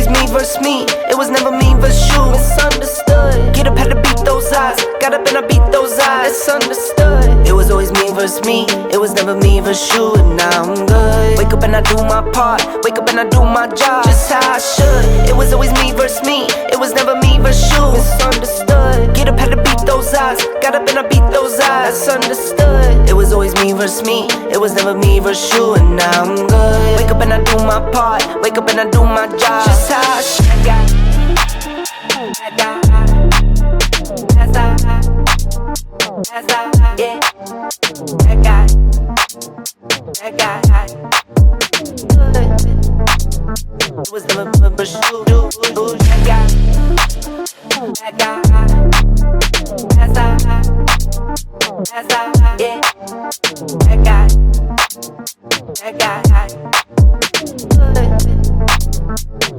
always me versus me. It was never me versus you. Misunderstood. Get up, had to beat those odds. Got up and I beat those odds. It's understood. It was always me versus me. It was never me versus you, and now I'm good. Wake up and I do my part. Wake up and I do my job just how I should. It was always me versus me. It was never me versus you. Misunderstood. Get up, had to beat those odds. Got up and I beat those odds. That's understood. It was always me versus me. It was never me versus you, and now I'm good. Wake up and I do my part. Wake up and I do my job just how I should. It was never versus you.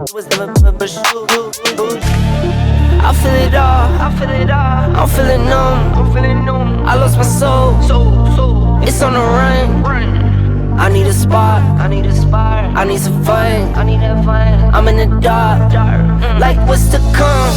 It was never versus you. I feel it all. I'm feeling numb. I lost my soul. It's on the run. I need a spark. I need some fun. I'm in the dark. Like what's to come?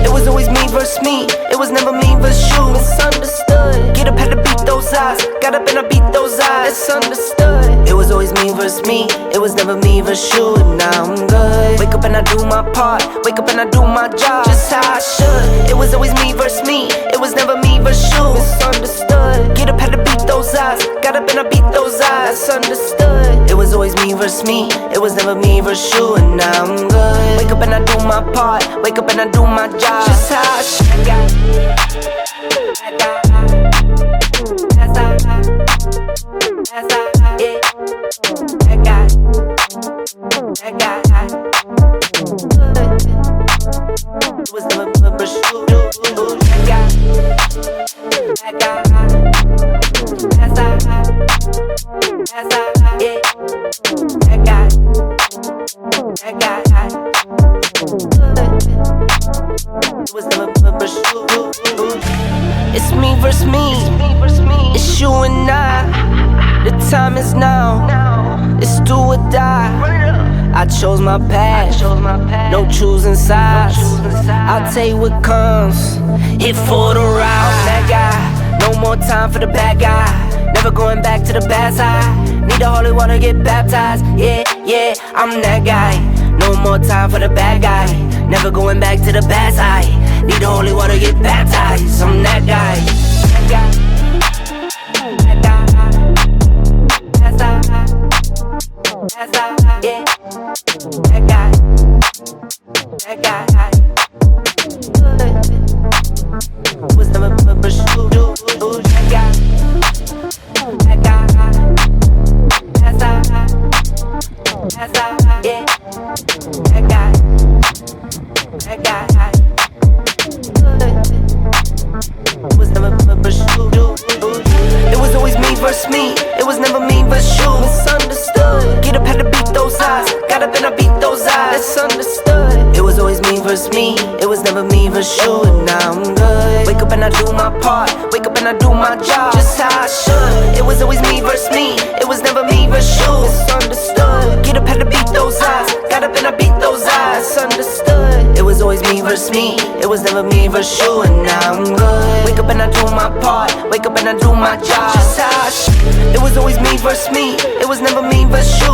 It was always me versus me. It was never me versus you. Misunderstood. Get up, had to beat those odds. Got up and I beat those odds. It's understood. It was always me versus me. It was never me versus you, and now I'm good. Wake up and I do my part. Wake up and I do my job just how I should. It was always me versus me. It was never me versus you. Misunderstood. Get up, had to beat those odds. Got up and I beat those odds. That's understood. It was always me versus me. It was never me versus you, and now I'm good. Wake up and I do my part. Wake up and I do my job just how I should. It was never versus you. It's me versus me. It's you and I. The time is now. It's do or die. I chose my path. No choosing sides. I'll take what comes. Hit for the ride. I'm that guy. No more time for the bad guy. Never going back to the bad side. Need the holy water, get baptized. Yeah, I'm that guy. No more time for the bad guy. Never going back to the bad side. Need the holy water, get baptized. I'm that guy. It was never versus you. It was always me versus me. It was never me versus you. Misunderstood. Get up, had to beat those odds. Got up and I beat those odds. It's understood. It was always me versus me. It was never me versus you, and now I'm good. Wake up and I do my part. Wake up and I do my job just how I should. It was always me versus me. It was never me versus you. Misunderstood. Get up, had to beat those odds. Got up and I beat those odds. It's understood. It was always me versus me. It was never me versus you, and now I'm good. Wake up and I do my part. Wake up and I do my job just how I should. It was always me versus me. It was never me versus you.